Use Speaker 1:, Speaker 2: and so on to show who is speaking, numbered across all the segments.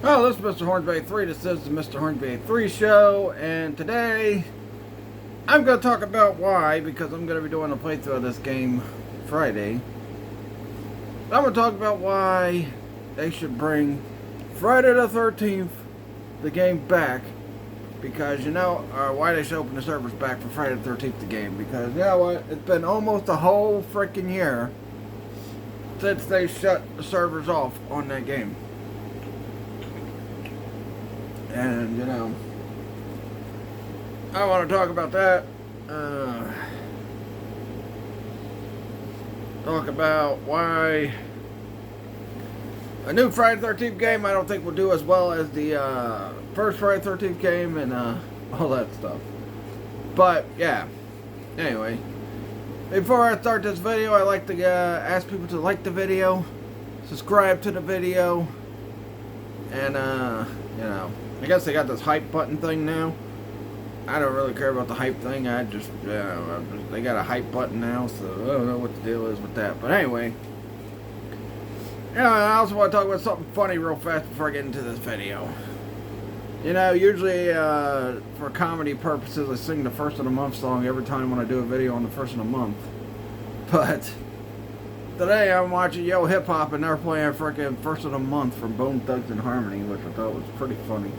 Speaker 1: Oh, this is Mr. Hornsby 3. This is the Mr. Hornsby 3 show, and today I'm going to talk about why, because I'm going to be doing a playthrough of this game Friday. I'm going to talk about why they should bring Friday the 13th, the game, back. Because, why they should open the servers back for Friday the 13th, the game. Because, you know what, it's been almost a whole freaking year since they shut the servers off on that game. And, I want to talk about that. Talk about why a new Friday the 13th game I don't think will do as well as the first Friday the 13th game and all that stuff. But, yeah. Anyway, before I start this video, I like to ask people to like the video, subscribe to the video, and, I guess they got this hype button thing now. I don't really care about the hype thing. They got a hype button now, so I don't know what the deal is with that. But anyway, I also want to talk about something funny real fast before I get into this video. Usually for comedy purposes, I sing the first of the month song every time when I do a video on the first of the month. But today I'm watching Yo Hip Hop and they're playing freaking first of the month from Bone Thugs and Harmony, which I thought was pretty funny.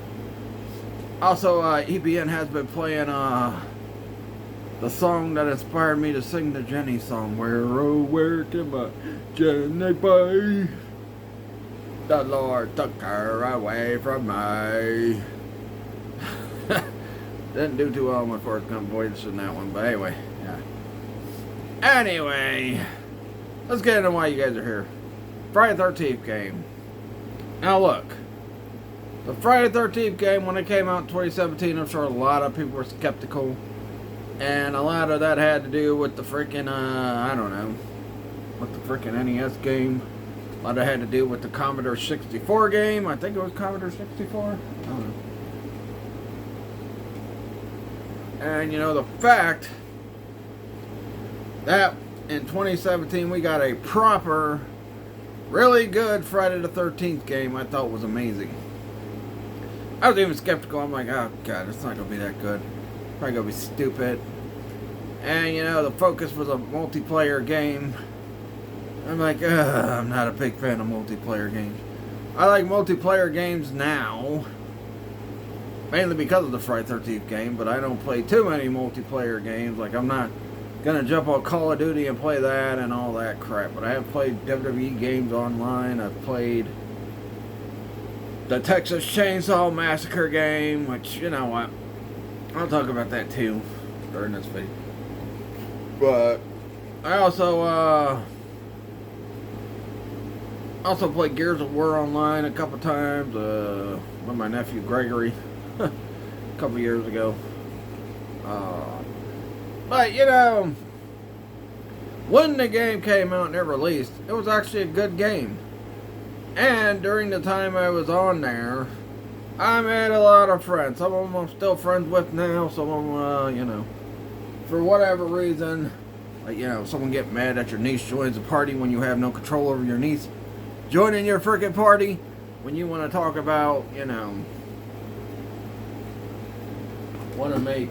Speaker 1: Also, EBN has been playing the song that inspired me to sing the Jenny song. Where can my Jenny be? The Lord took her away from me. Didn't do too well on my Forrest Gump voice in that one, but anyway, yeah. Anyway, let's get into why you guys are here. Friday the 13th game. Now look. The Friday the 13th game, when it came out in 2017, I'm sure a lot of people were skeptical. And a lot of that had to do with the freaking, with the freaking NES game. A lot of it had to do with the Commodore 64 game. I think it was Commodore 64. I don't know. And, the fact that in 2017 we got a proper, really good Friday the 13th game, I thought was amazing. I was even skeptical. I'm like, oh god, it's not going to be that good. Probably going to be stupid. And, the focus was a multiplayer game. I'm like, I'm not a big fan of multiplayer games. I like multiplayer games now. Mainly because of the Friday the 13th game. But I don't play too many multiplayer games. Like, I'm not going to jump on Call of Duty and play that and all that crap. But I have played WWE games online. I've played the Texas Chainsaw Massacre game, which, you know what, I'll talk about that too during this video. But I also played Gears of War online a couple times with my nephew Gregory a couple years ago. But when the game came out and it released, it was actually a good game. And during the time I was on there, I made a lot of friends. Some of them I'm still friends with now. Some of them, for whatever reason, like, someone get mad at your niece joins a party when you have no control over your niece joining your freaking party when you want to talk about, want to make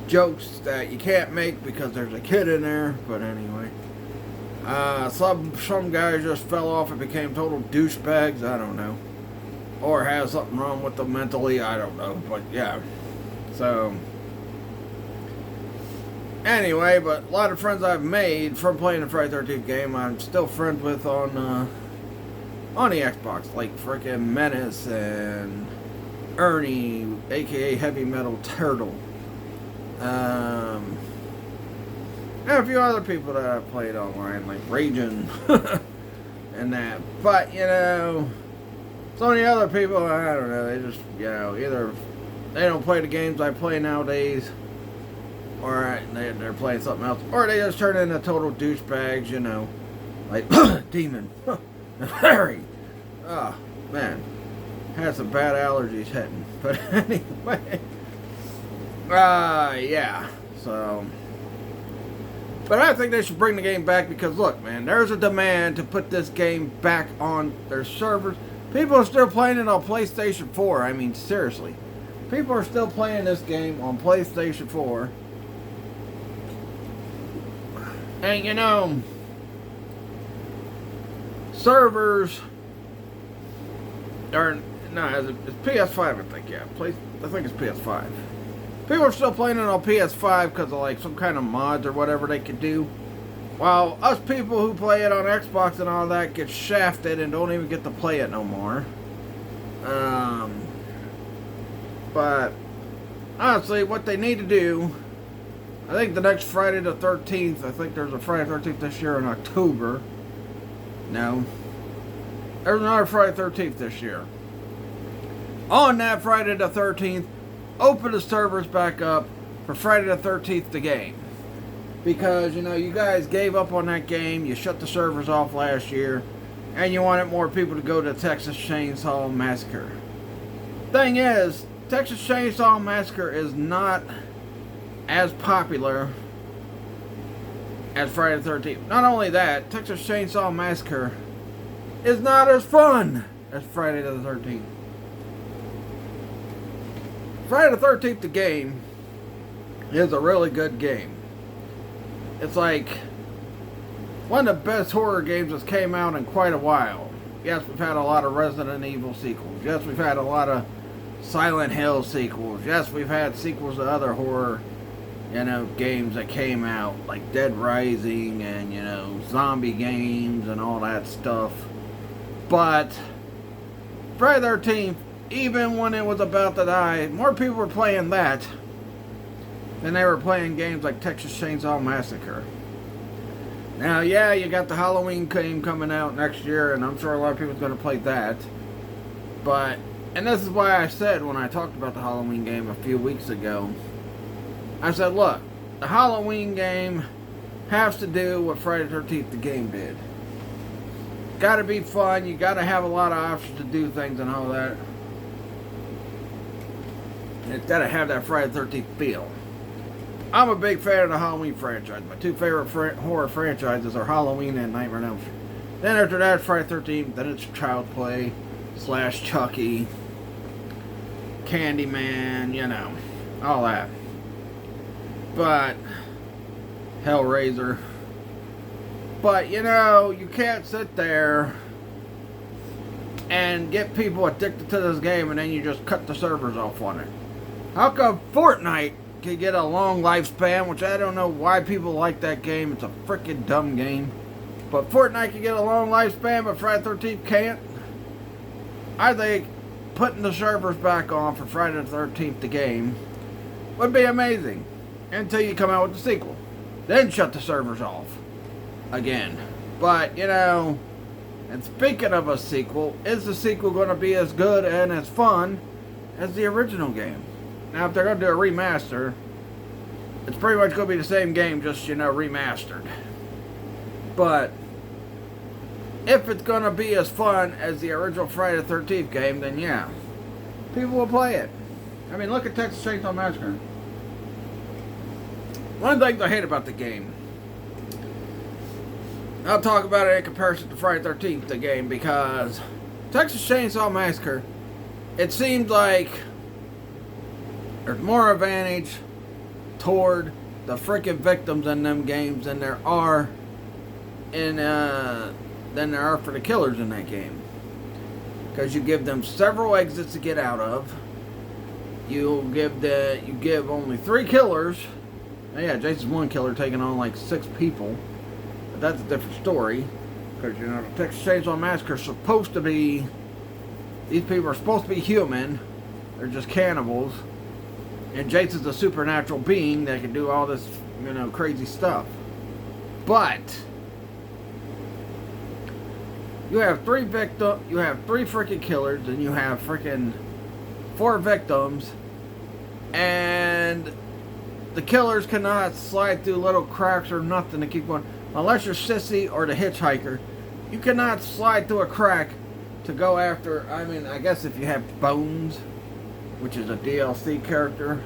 Speaker 1: jokes that you can't make because there's a kid in there. But anyway. Some guys just fell off and became total douchebags, I don't know. Or has something wrong with them mentally, I don't know. But yeah. So, anyway, but a lot of friends I've made from playing the Friday the 13th game, I'm still friends with on the Xbox. Like frickin' Menace and Ernie, aka Heavy Metal Turtle. And a few other people that I've played online, like Raging and that. But, so many other people, I don't know, they just, either they don't play the games I play nowadays, or they're playing something else, or they just turn into total douchebags, like Demon. Harry. Oh, man. Had some bad allergies hitting. But anyway. Yeah. So, But I think they should bring the game back because, look, man, there's a demand to put this game back on their servers. People are still playing it on PlayStation 4. I mean, seriously. People are still playing this game on PlayStation 4. And, you know, servers are, no, it's PS5, I think, yeah. I think it's PS5. People are still playing it on PS5 because of, like, some kind of mods or whatever they could do. While us people who play it on Xbox and all that get shafted and don't even get to play it no more. But honestly, what they need to do, I think the next Friday the 13th, I think there's a Friday the 13th this year in October. No. There's another Friday the 13th this year. On that Friday the 13th, open the servers back up for Friday the 13th the game. Because, you know, you guys gave up on that game, you shut the servers off last year, and you wanted more people to go to Texas Chainsaw Massacre. Thing is, Texas Chainsaw Massacre is not as popular as Friday the 13th. Not only that, Texas Chainsaw Massacre is not as fun as Friday the 13th. Friday the 13th, the game, is a really good game. It's like one of the best horror games that's came out in quite a while. Yes, we've had a lot of Resident Evil sequels. Yes, we've had a lot of Silent Hill sequels. Yes, we've had sequels to other horror, you know, games that came out, like Dead Rising and, you know, zombie games and all that stuff. But Friday the 13th, even when it was about to die, more people were playing that than they were playing games like Texas Chainsaw Massacre. Now, yeah, you got the Halloween game coming out next year, and I'm sure a lot of people's going to play that. But, and this is why I said when I talked about the Halloween game a few weeks ago, I said, look, the Halloween game has to do what Friday the 13th the game did. Got to be fun, you got to have a lot of options to do things and all that. And it's got to have that Friday the 13th feel. I'm a big fan of the Halloween franchise. My two favorite horror franchises are Halloween and Nightmare on Elm Street. Then after that, Friday the 13th, then it's Child's Play, / Chucky, Candyman, you know, all that. But, Hellraiser. But, you know, you can't sit there and get people addicted to this game and then you just cut the servers off on it. How come Fortnite can get a long lifespan, which I don't know why people like that game. It's a freaking dumb game. But Fortnite can get a long lifespan, but Friday the 13th can't? I think putting the servers back on for Friday the 13th, the game, would be amazing. Until you come out with the sequel. Then shut the servers off. Again. But, you know, and speaking of a sequel, is the sequel going to be as good and as fun as the original game? Now, if they're going to do a remaster, it's pretty much going to be the same game, just, you know, remastered. But if it's going to be as fun as the original Friday the 13th game, then yeah, people will play it. I mean, look at Texas Chainsaw Massacre. One of the things I hate about the game, I'll talk about it in comparison to Friday the 13th, the game, because Texas Chainsaw Massacre, it seemed like there's more advantage toward the freaking victims in them games than there are for the killers in that game. Because you give them several exits to get out of. You give only 3 killers. Now, yeah, Jason's one killer taking on like 6 people. But that's a different story. Because, you know, the Texas Chainsaw Massacre is supposed to be, these people are supposed to be human. They're just cannibals. And Jason's a supernatural being that can do all this, you know, crazy stuff. But you have 3 freaking killers, and you have freaking 4 victims, and the killers cannot slide through little cracks or nothing to keep going. Unless you're Sissy or the Hitchhiker, you cannot slide through a crack to go after, I mean, I guess if you have Bones, which is a DLC character,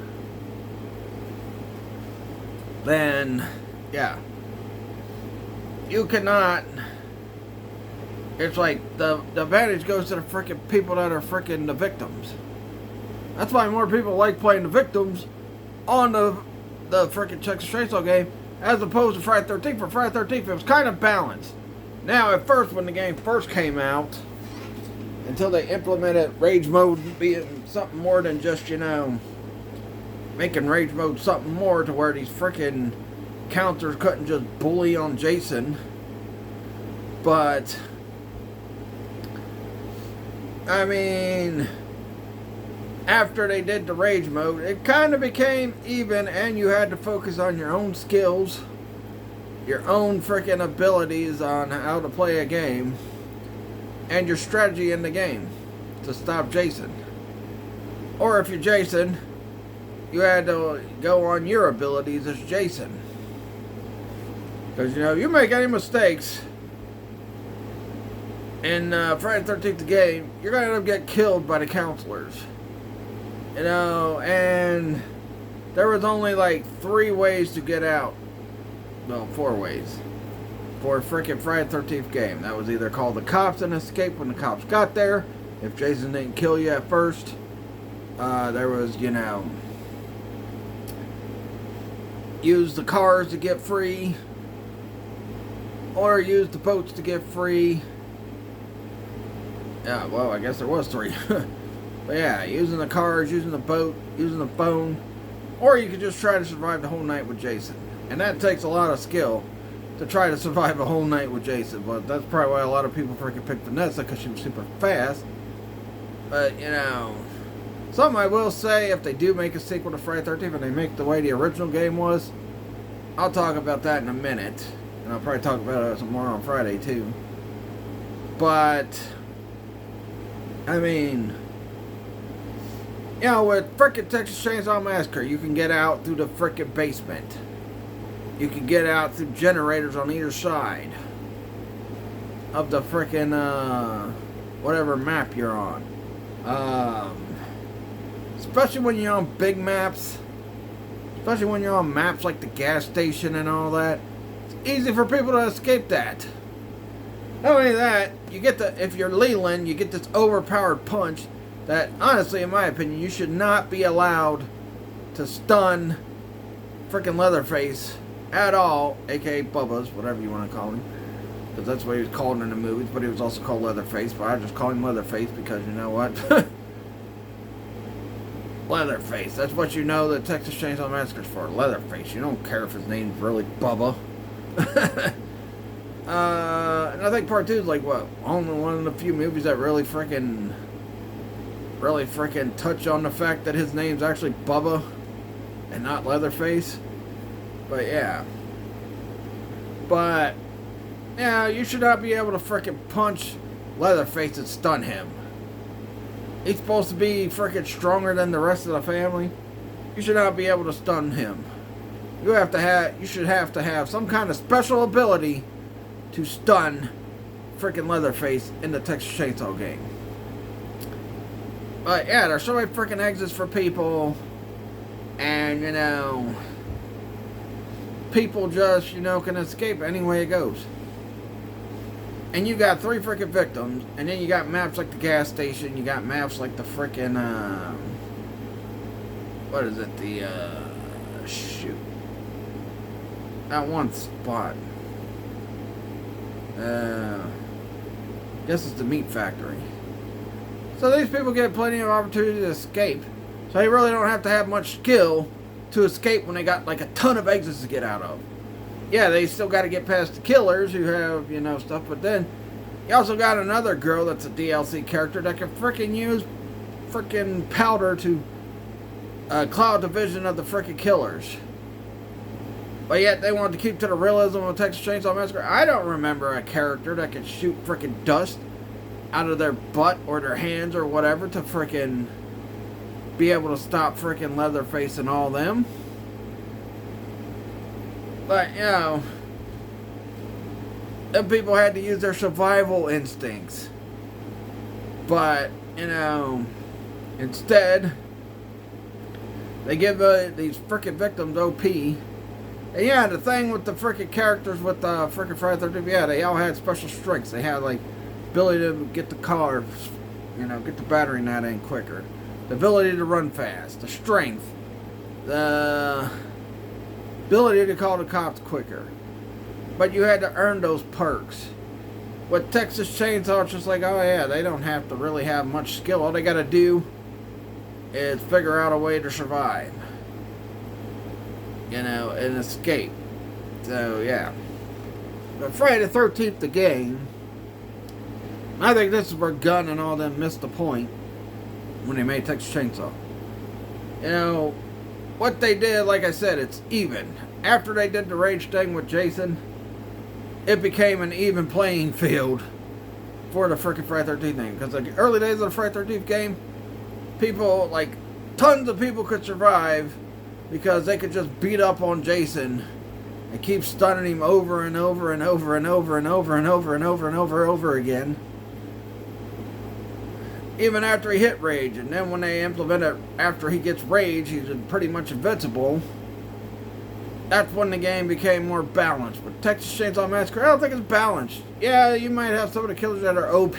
Speaker 1: then, yeah. you cannot. It's like the advantage goes to the freaking people that are freaking the victims. That's why more people like playing the victims on the freaking Texas Chainsaw game as opposed to Friday 13th. For Friday 13th, it was kind of balanced. Now, at first, when the game first came out, until they implemented rage mode being something more than just, making rage mode something more to where these freaking counters couldn't just bully on Jason. But, I mean, after they did the rage mode, it kind of became even, and you had to focus on your own skills, your own freaking abilities on how to play a game, and your strategy in the game to stop Jason. Or if you're Jason, you had to go on your abilities as Jason. Because, you make any mistakes in Friday the 13th game, you're going to end up getting killed by the counselors. And there was only like 3 ways to get out. Well, 4 ways. For a freaking Friday the 13th game. That was either call the cops and escape when the cops got there. If Jason didn't kill you at first. There was, use the cars to get free. Or use the boats to get free. Yeah, well, I guess there was 3. But yeah, using the cars, using the boat, using the phone. Or you could just try to survive the whole night with Jason. And that takes a lot of skill to try to survive a whole night with Jason. But that's probably why a lot of people freaking picked Vanessa, because she was super fast. But, something I will say, if they do make a sequel to Friday the 13th and they make the way the original game was, I'll talk about that in a minute. And I'll probably talk about it some more on Friday, too. But, I mean, with frickin' Texas Chainsaw Massacre, you can get out through the frickin' basement. You can get out through generators on either side of the frickin' whatever map you're on. Especially when you're on big maps. Especially when you're on maps like the gas station and all that. It's easy for people to escape that. Not only that, if you're Leland, you get this overpowered punch that, honestly, in my opinion, you should not be allowed to stun frickin' Leatherface at all, aka Bubba's, whatever you want to call him. Because that's what he was called in the movies, but he was also called Leatherface, but I just call him Leatherface because, you know what? Leatherface, that's what you know the Texas Chainsaw Massacre's for, Leatherface. You don't care if his name's really Bubba. And I think part 2 is like, what, only one of the few movies that really freaking touch on the fact that his name's actually Bubba and not Leatherface. But yeah. But yeah, you should not be able to frickin' punch Leatherface and stun him. He's supposed to be frickin' stronger than the rest of the family. You should not be able to stun him. You should have to have some kind of special ability to stun frickin' Leatherface in the Texas Chainsaw game. But yeah, there's so many frickin' exits for people. And, people just, can escape any way it goes. And you got 3 frickin' victims. And then you got maps like the gas station. You got maps like the frickin', what is it? Shoot. That one spot. Guess it's the meat factory. So these people get plenty of opportunity to escape. So they really don't have to have much skill to escape when they got like a ton of exits to get out of. Yeah, they still got to get past the killers who have, stuff. But then you also got another girl that's a DLC character that can frickin' use frickin' powder to cloud the vision of the frickin' killers. But yet they wanted to keep to the realism of Texas Chainsaw Massacre. I don't remember a character that could shoot frickin' dust out of their butt or their hands or whatever to frickin' be able to stop frickin' Leatherface and all them. But, them people had to use their survival instincts. But, instead, they give these frickin' victims OP And yeah, the thing with the freaking characters with the freaking Friday the 13th, yeah, they all had special strengths. They had like ability to get the car, get the battery in that in quicker, the ability to run fast, the strength, the ability to call the cops quicker. But you had to earn those perks. With Texas Chainsaw, it's just like, oh yeah, they don't have to really have much skill. All they got to do is figure out a way to survive. And escape. So, yeah. But Friday the 13th, the game, I think this is where Gunn and all them missed the point when they made Texas Chainsaw. What they did, like I said, it's even. After they did the rage thing with Jason, it became an even playing field for the freaking Friday 13th thing. Because the early days of the Friday 13th game, people, like, tons of people could survive because they could just beat up on Jason and keep stunning him over and over and over and over and over and over and over and over again. Even after he hit rage. And then when they implement it after he gets rage, he's pretty much invincible. That's when the game became more balanced. But Texas Chainsaw Massacre, I don't think it's balanced. Yeah, you might have some of the killers that are OP.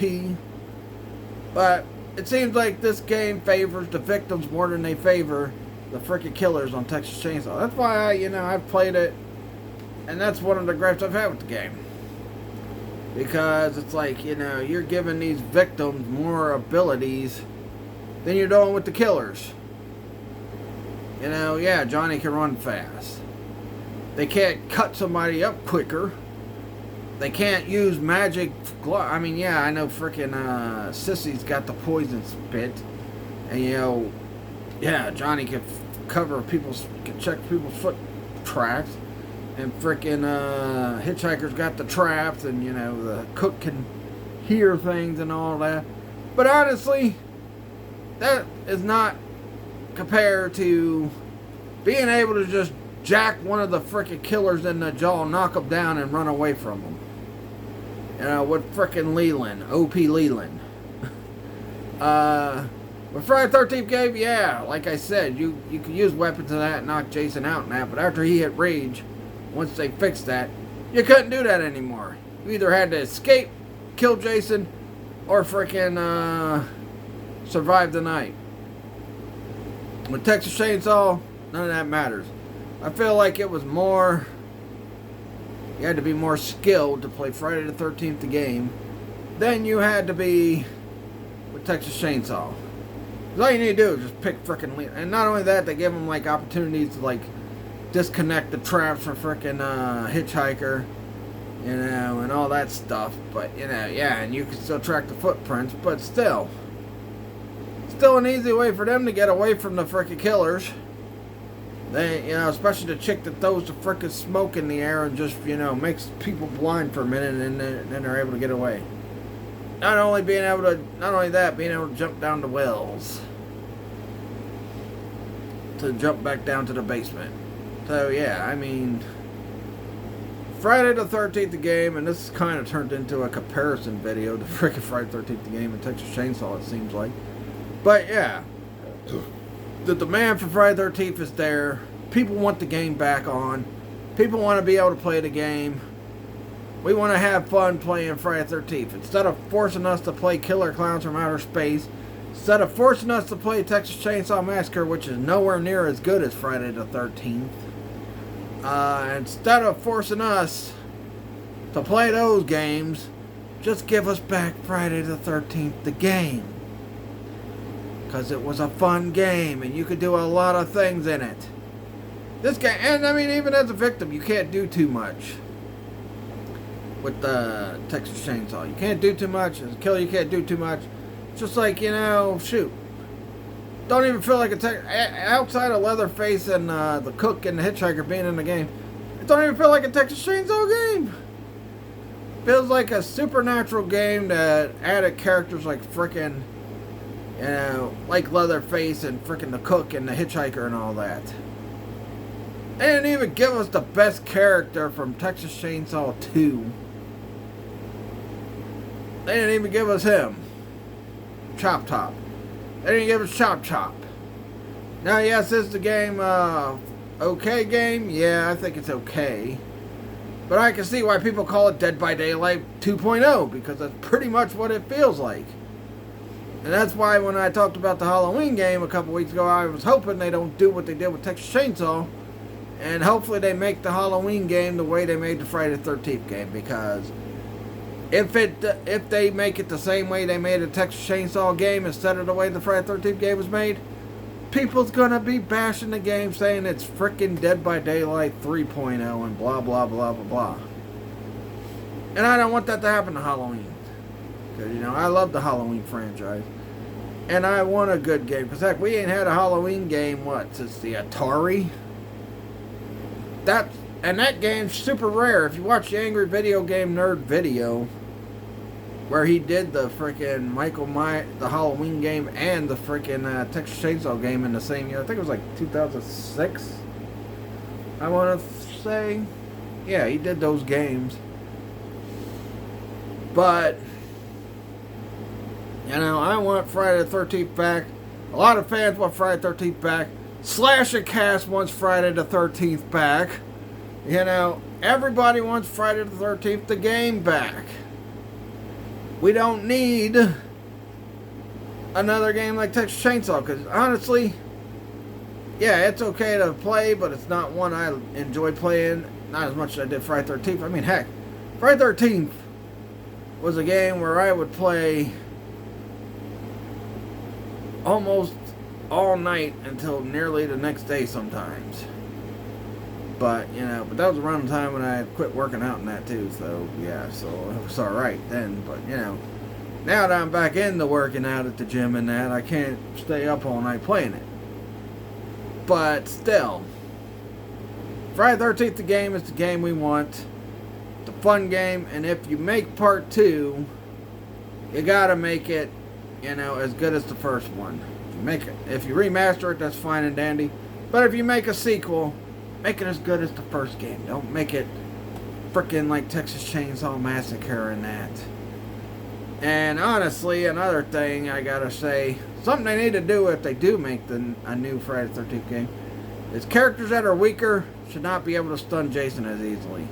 Speaker 1: But it seems like this game favors the victims more than they favor the freaking killers on Texas Chainsaw. That's why, I've played it. And that's one of the gripes I've had with the game. Because it's like, you're giving these victims more abilities than you're doing with the killers. Yeah, Johnny can run fast. They can't cut somebody up quicker. They can't use magic glove. I mean, yeah, I know freaking Sissy's got the poison spit. And, yeah, Johnny can check people's foot tracks. And freaking Hitchhiker's got the traps. And, the cook can hear things and all that. But honestly, that is not compared to being able to just jack one of the freaking killers in the jaw, knock him down, and run away from him. With freaking Leland, OP Leland. With Friday the 13th game, yeah, like I said, you could use weapons and that and knock Jason out and that, but after he hit rage, once they fixed that, you couldn't do that anymore. You either had to escape, kill Jason, or freaking survive the night. With Texas Chainsaw, none of that matters. I feel like it was more, you had to be more skilled to play Friday the 13th the game than you had to be with Texas Chainsaw. 'Cause all you need to do is just pick frickin' Leland. And not only that, they give them like opportunities to like disconnect the traps for frickin' Hitchhiker, and all that stuff. But, yeah, and you can still track the footprints, but still an easy way for them to get away from the frickin' killers. They, especially the chick that throws the frickin' smoke in the air and just, makes people blind for a minute, and then they're able to get away. Not only that, being able to jump down the wells to jump back down to the basement. So yeah, I mean, Friday the 13th the game, and this kind of turned into a comparison video to frickin' Friday the 13th the game and Texas Chainsaw, it seems like. But yeah, the demand for Friday the 13th is there. People want the game back on. People want to be able to play the game. We want to have fun playing Friday the 13th. Instead of forcing us to play Killer Clowns from Outer Space, instead of forcing us to play Texas Chainsaw Massacre, which is nowhere near as good as Friday the 13th, instead of forcing us to play those games, just give us back Friday the 13th, the game. Because it was a fun game, and you could do a lot of things in it. This game, and I mean, even as a victim, you can't do too much with the Texas Chainsaw. You can't do too much. As a killer, you can't do too much. It's just like, shoot. Don't even feel like outside of Leatherface and the cook and the Hitchhiker being in the game, it don't even feel like a Texas Chainsaw game. Feels like a supernatural game that added characters like frickin', like Leatherface and frickin' the cook and the Hitchhiker and all that. They didn't even give us the best character from Texas Chainsaw 2. They didn't even give us him. Chop Top. They didn't give us Chop Chop. Now, yes, this is the game okay game? Yeah, I think it's okay. But I can see why people call it Dead by Daylight 2.0, because that's pretty much what it feels like. And that's why when I talked about the Halloween game a couple weeks ago, I was hoping they don't do what they did with Texas Chainsaw. And hopefully they make the Halloween game the way they made the Friday the 13th game. Because if they make it the same way they made the Texas Chainsaw game instead of the way the Friday the 13th game was made, people's gonna be bashing the game saying it's freaking Dead by Daylight 3.0 and blah blah blah blah blah. And I don't want that to happen to Halloween. Because, you know, I love the Halloween franchise. And I want a good game. Because, heck, we ain't had a Halloween game, since the Atari? And that game's super rare. If you watch the Angry Video Game Nerd video, where he did the freaking the Halloween game and the freaking Texas Chainsaw game in the same year. I think it was like 2006. I want to say. Yeah, he did those games. But, you know, I want Friday the 13th back. A lot of fans want Friday the 13th back. Slash and Cast wants Friday the 13th back. You know, everybody wants Friday the 13th the game back. We don't need another game like Texas Chainsaw, because honestly, yeah, it's okay to play, but it's not one I enjoy playing. Not as much as I did Friday the 13th. I mean, heck, Friday the 13th was a game where I would play almost all night until nearly the next day sometimes. But, you know, that was around the time when I had quit working out and that too, so, yeah, so it was alright then. But, you know, now that I'm back into working out at the gym and that, I can't stay up all night playing it. But, still, Friday the 13th, the game is the game we want. It's a fun game, and if you make part 2, you gotta make it, you know, as good as the first one. If you remaster it, that's fine and dandy. But if you make a sequel, make it as good as the first game. Don't make it freaking like Texas Chainsaw Massacre and that. And honestly, another thing I gotta say, something they need to do if they do make a new Friday the 13th game, is characters that are weaker should not be able to stun Jason as easily.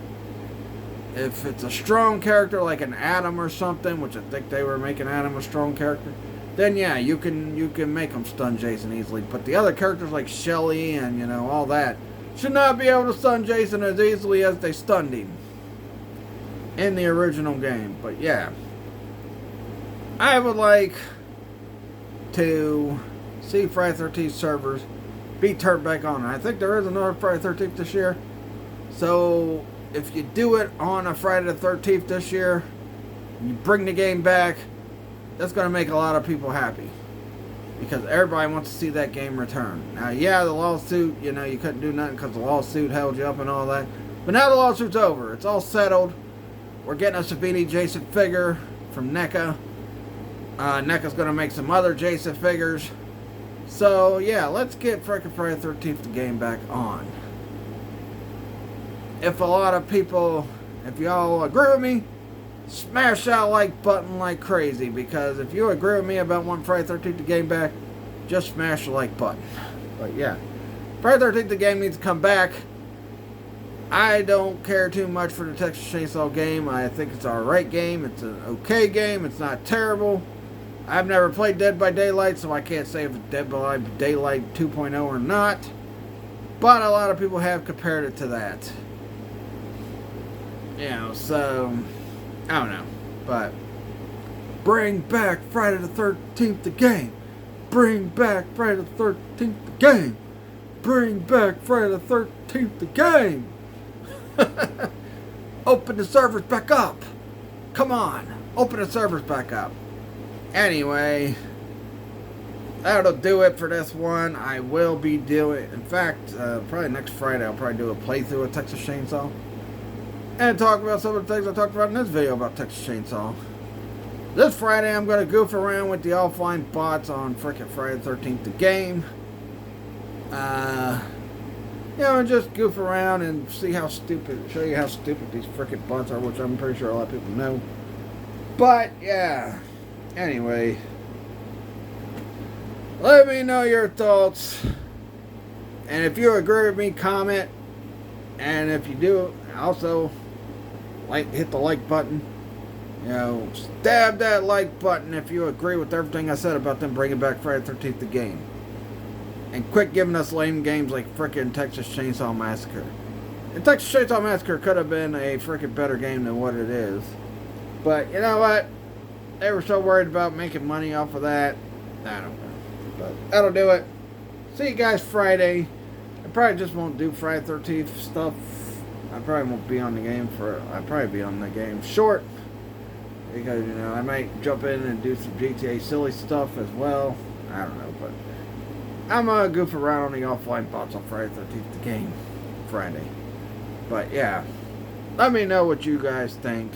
Speaker 1: If it's a strong character like an Adam or something, which I think they were making Adam a strong character, then yeah, you can make them stun Jason easily. But the other characters like Shelly and, you know, all that should not be able to stun Jason as easily as they stunned him in the original game. But yeah, I would like to see Friday the 13th servers be turned back on. And I think there is another Friday the 13th this year. So if you do it on a Friday the 13th this year, you bring the game back, that's going to make a lot of people happy. Because everybody wants to see that game return. Now, yeah, the lawsuit, you know, you couldn't do nothing because the lawsuit held you up and all that. But now the lawsuit's over. It's all settled. We're getting a Savini Jason figure from NECA. NECA's going to make some other Jason figures. So, yeah, let's get frickin' Friday the 13th the game back on. If a lot of people, if y'all agree with me, smash that like button like crazy, because if you agree with me about wanting Friday the 13th the game back, just smash the like button. But yeah, Friday the 13th the game needs to come back. I don't care too much for the Texas Chainsaw game. I think it's an alright game. It's an okay game. It's not terrible. I've never played Dead by Daylight, so I can't say if it's Dead by Daylight 2.0 or not. But a lot of people have compared it to that. You know, so I don't know, but bring back Friday the 13th the game. Bring back Friday the 13th the game. Bring back Friday the 13th the game. Open the servers back up. Come on, open the servers back up. Anyway, that'll do it for this one. I will be doing, in fact, probably next Friday I'll probably do a playthrough of Texas Chainsaw. And talk about some of the things I talked about in this video about Texas Chainsaw. This Friday, I'm going to goof around with the offline bots on frickin' Friday the 13th the game. You know, just goof around and see how stupid, show you how stupid these frickin' bots are, which I'm pretty sure a lot of people know. But, yeah. Anyway. Let me know your thoughts. And if you agree with me, comment. And if you do, also hit the like button. You know, stab that like button if you agree with everything I said about them bringing back Friday the 13th the game. And quit giving us lame games like frickin' Texas Chainsaw Massacre. And Texas Chainsaw Massacre could have been a frickin' better game than what it is. But you know what? They were so worried about making money off of that. I don't know. But that'll do it. See you guys Friday. I probably just won't do Friday the 13th stuff. I probably won't be on the game I'll probably be on the game short. Because, you know, I might jump in and do some GTA silly stuff as well. I don't know, but I'm going to goof around on the offline bots on Friday the 13th, the game, Friday. But, yeah, let me know what you guys think.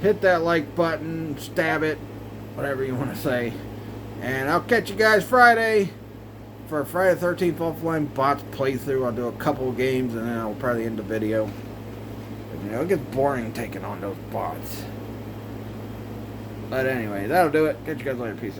Speaker 1: Hit that like button, stab it, whatever you want to say. And I'll catch you guys Friday for a Friday the 13th offline bots playthrough. I'll do a couple of games and then I'll probably end the video. But, you know, it gets boring taking on those bots. But anyway, that'll do it. Catch you guys later. Peace out.